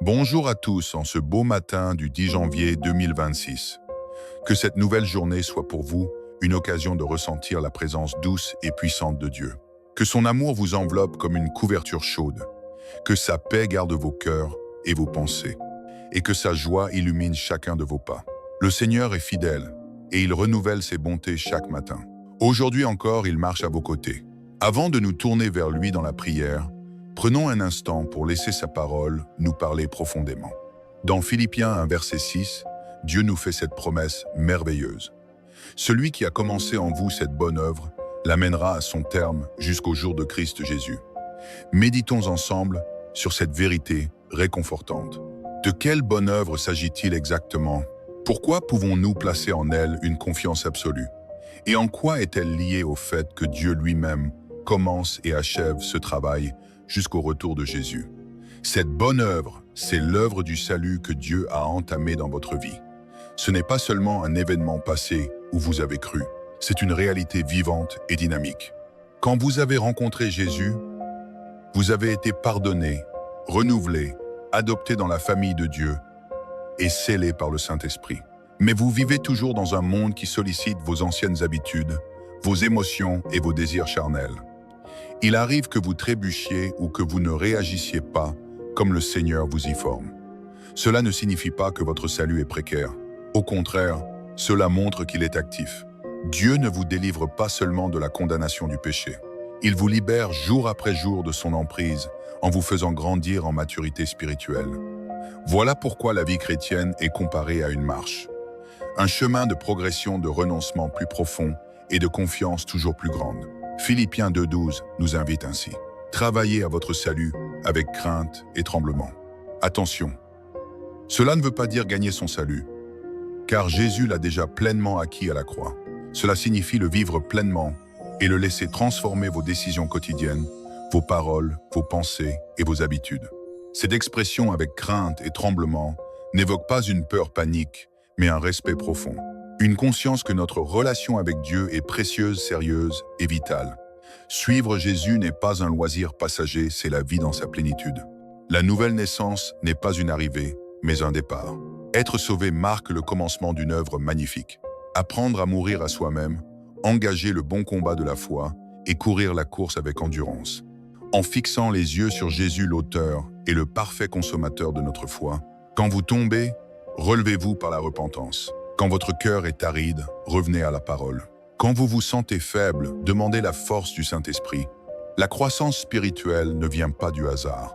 Bonjour à tous en ce beau matin du 10 janvier 2026. Que cette nouvelle journée soit pour vous une occasion de ressentir la présence douce et puissante de Dieu. Que son amour vous enveloppe comme une couverture chaude. Que sa paix garde vos cœurs et vos pensées. Et que sa joie illumine chacun de vos pas. Le Seigneur est fidèle et il renouvelle ses bontés chaque matin. Aujourd'hui encore, il marche à vos côtés. Avant de nous tourner vers lui dans la prière, prenons un instant pour laisser sa parole nous parler profondément. Dans Philippiens 1 verset 6, Dieu nous fait cette promesse merveilleuse. Celui qui a commencé en vous cette bonne œuvre l'amènera à son terme jusqu'au jour de Christ Jésus. Méditons ensemble sur cette vérité réconfortante. De quelle bonne œuvre s'agit-il exactement? Pourquoi pouvons-nous placer en elle une confiance absolue? Et en quoi est-elle liée au fait que Dieu lui-même commence et achève ce travail jusqu'au retour de Jésus? Cette bonne œuvre, c'est l'œuvre du salut que Dieu a entamée dans votre vie. Ce n'est pas seulement un événement passé où vous avez cru, c'est une réalité vivante et dynamique. Quand vous avez rencontré Jésus, vous avez été pardonné, renouvelé, adopté dans la famille de Dieu et scellé par le Saint-Esprit. Mais vous vivez toujours dans un monde qui sollicite vos anciennes habitudes, vos émotions et vos désirs charnels. Il arrive que vous trébuchiez ou que vous ne réagissiez pas comme le Seigneur vous y forme. Cela ne signifie pas que votre salut est précaire. Au contraire, cela montre qu'il est actif. Dieu ne vous délivre pas seulement de la condamnation du péché. Il vous libère jour après jour de son emprise en vous faisant grandir en maturité spirituelle. Voilà pourquoi la vie chrétienne est comparée à une marche. Un chemin de progression, de renoncement plus profond et de confiance toujours plus grande. Philippiens 2,12 nous invite ainsi. Travaillez à votre salut avec crainte et tremblement. Attention, cela ne veut pas dire gagner son salut, car Jésus l'a déjà pleinement acquis à la croix. Cela signifie le vivre pleinement et le laisser transformer vos décisions quotidiennes, vos paroles, vos pensées et vos habitudes. Cette expression avec crainte et tremblement n'évoque pas une peur panique, mais un respect profond. Une conscience que notre relation avec Dieu est précieuse, sérieuse et vitale. Suivre Jésus n'est pas un loisir passager, c'est la vie dans sa plénitude. La nouvelle naissance n'est pas une arrivée, mais un départ. Être sauvé marque le commencement d'une œuvre magnifique. Apprendre à mourir à soi-même, engager le bon combat de la foi et courir la course avec endurance. En fixant les yeux sur Jésus l'auteur et le parfait consommateur de notre foi, quand vous tombez, relevez-vous par la repentance. Quand votre cœur est aride, revenez à la parole. Quand vous vous sentez faible, demandez la force du Saint-Esprit. La croissance spirituelle ne vient pas du hasard.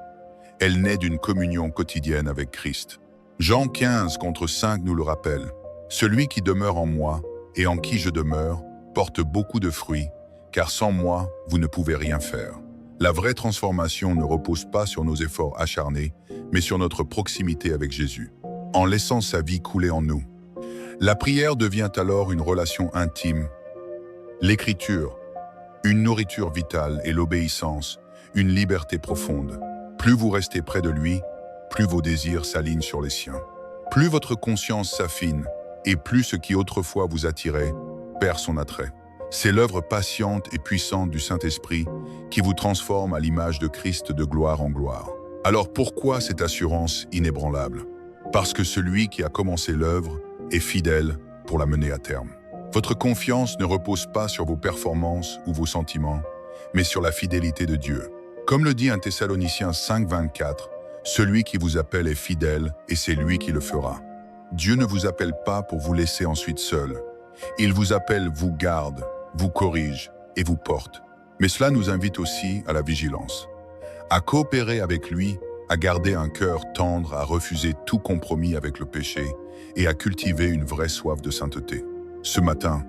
Elle naît d'une communion quotidienne avec Christ. Jean 15, contre 5 nous le rappelle. Celui qui demeure en moi et en qui je demeure porte beaucoup de fruits, car sans moi, vous ne pouvez rien faire. La vraie transformation ne repose pas sur nos efforts acharnés, mais sur notre proximité avec Jésus, en laissant sa vie couler en nous. La prière devient alors une relation intime. L'écriture, une nourriture vitale et l'obéissance, une liberté profonde. Plus vous restez près de lui, plus vos désirs s'alignent sur les siens. Plus votre conscience s'affine et plus ce qui autrefois vous attirait perd son attrait. C'est l'œuvre patiente et puissante du Saint-Esprit qui vous transforme à l'image de Christ de gloire en gloire. Alors pourquoi cette assurance inébranlable? Parce que celui qui a commencé l'œuvre est fidèle pour la mener à terme. Votre confiance ne repose pas sur vos performances ou vos sentiments, mais sur la fidélité de Dieu. Comme le dit 1 Thessaloniciens 5, 24, celui qui vous appelle est fidèle et c'est lui qui le fera. Dieu ne vous appelle pas pour vous laisser ensuite seul. Il vous appelle, vous garde, vous corrige et vous porte. Mais cela nous invite aussi à la vigilance, à coopérer avec lui, à garder un cœur tendre, à refuser tout compromis avec le péché et à cultiver une vraie soif de sainteté. Ce matin,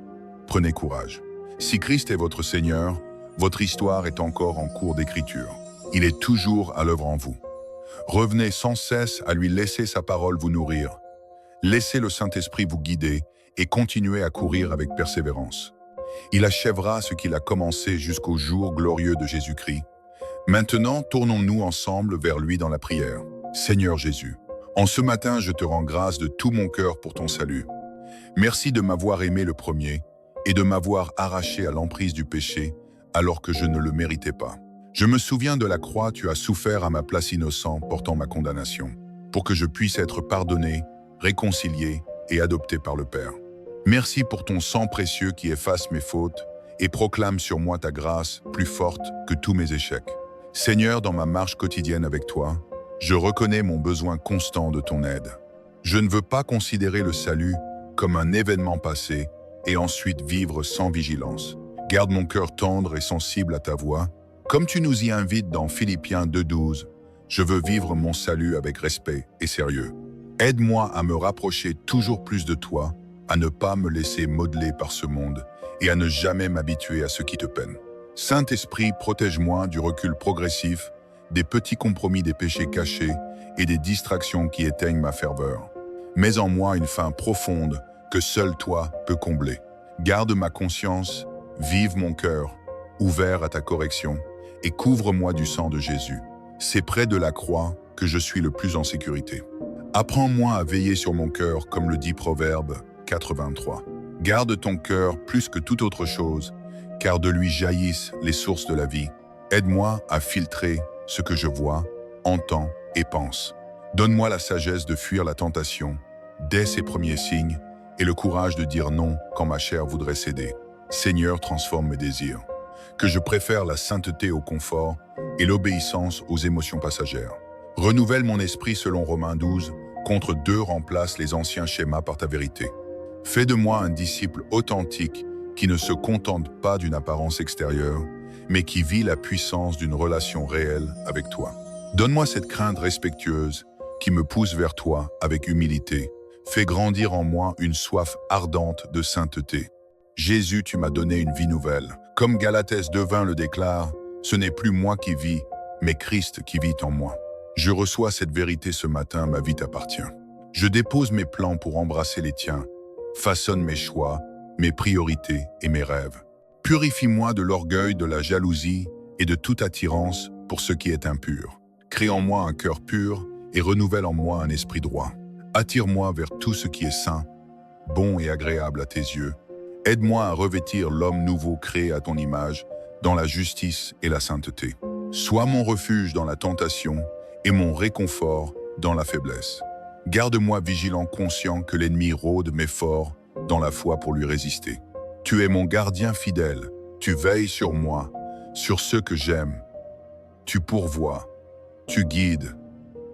prenez courage. Si Christ est votre Seigneur, votre histoire est encore en cours d'écriture. Il est toujours à l'œuvre en vous. Revenez sans cesse à lui laisser sa parole vous nourrir. Laissez le Saint-Esprit vous guider et continuez à courir avec persévérance. Il achèvera ce qu'il a commencé jusqu'au jour glorieux de Jésus-Christ. Maintenant, tournons-nous ensemble vers lui dans la prière. Seigneur Jésus, en ce matin, je te rends grâce de tout mon cœur pour ton salut. Merci de m'avoir aimé le premier et de m'avoir arraché à l'emprise du péché alors que je ne le méritais pas. Je me souviens de la croix, tu as souffert à ma place innocent, portant ma condamnation. pour que je puisse être pardonné, réconcilié et adopté par le Père. Merci pour ton sang précieux qui efface mes fautes et proclame sur moi ta grâce plus forte que tous mes échecs. Seigneur, dans ma marche quotidienne avec toi, je reconnais mon besoin constant de ton aide. Je ne veux pas considérer le salut comme un événement passé et ensuite vivre sans vigilance. Garde mon cœur tendre et sensible à ta voix. Comme tu nous y invites dans Philippiens 2,12, je veux vivre mon salut avec respect et sérieux. Aide-moi à me rapprocher toujours plus de toi, à ne pas me laisser modeler par ce monde et à ne jamais m'habituer à ce qui te peine. Saint-Esprit, protège-moi du recul progressif, des petits compromis des péchés cachés et des distractions qui éteignent ma ferveur. Mets en moi une faim profonde que seul toi peux combler. Garde ma conscience, vive mon cœur, ouvert à ta correction, et couvre-moi du sang de Jésus. C'est près de la croix que je suis le plus en sécurité. Apprends-moi à veiller sur mon cœur, comme le dit Proverbe 4,23. Garde ton cœur plus que toute autre chose, car de lui jaillissent les sources de la vie. Aide-moi à filtrer ce que je vois, entends et pense. Donne-moi la sagesse de fuir la tentation dès ses premiers signes et le courage de dire non quand ma chair voudrait céder. Seigneur, transforme mes désirs. Que je préfère la sainteté au confort et l'obéissance aux émotions passagères. Renouvelle mon esprit selon Romains 12, contre 2 remplace les anciens schémas par ta vérité. Fais de moi un disciple authentique qui ne se contente pas d'une apparence extérieure, mais qui vit la puissance d'une relation réelle avec toi. Donne-moi cette crainte respectueuse qui me pousse vers toi avec humilité. Fais grandir en moi une soif ardente de sainteté. Jésus, tu m'as donné une vie nouvelle. Comme Galatès 2,20 le déclare, ce n'est plus moi qui vis, mais Christ qui vit en moi. Je reçois cette vérité ce matin, ma vie t'appartient. Je dépose mes plans pour embrasser les tiens. Façonne mes choix, mes priorités et mes rêves. Purifie-moi de l'orgueil, de la jalousie et de toute attirance pour ce qui est impur. Crée en moi un cœur pur et renouvelle en moi un esprit droit. Attire-moi vers tout ce qui est saint, bon et agréable à tes yeux. Aide-moi à revêtir l'homme nouveau créé à ton image dans la justice et la sainteté. Sois mon refuge dans la tentation et mon réconfort dans la faiblesse. Garde-moi vigilant, conscient que l'ennemi rôde mais fort dans la foi pour lui résister. Tu es mon gardien fidèle, tu veilles sur moi, sur ceux que j'aime. Tu pourvois, tu guides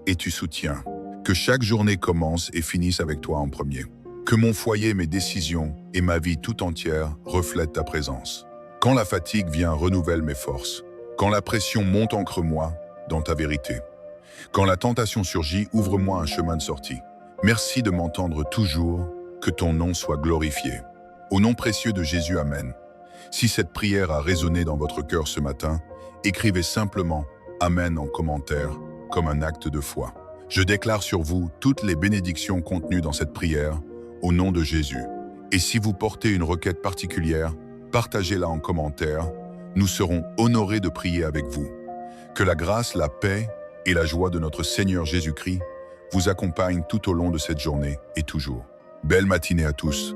et tu soutiens. Que chaque journée commence et finisse avec toi en premier. Que mon foyer, mes décisions et ma vie tout entière reflètent ta présence. Quand la fatigue vient, renouvelle mes forces. Quand la pression monte, ancre-moi dans ta vérité. Quand la tentation surgit, ouvre-moi un chemin de sortie. Merci de m'entendre toujours, que ton nom soit glorifié. Au nom précieux de Jésus, Amen. Si cette prière a résonné dans votre cœur ce matin, écrivez simplement « Amen » en commentaire, comme un acte de foi. Je déclare sur vous toutes les bénédictions contenues dans cette prière, au nom de Jésus. Et si vous portez une requête particulière, partagez-la en commentaire. Nous serons honorés de prier avec vous. Que la grâce, la paix et la joie de notre Seigneur Jésus-Christ vous accompagnent tout au long de cette journée et toujours. Belle matinée à tous.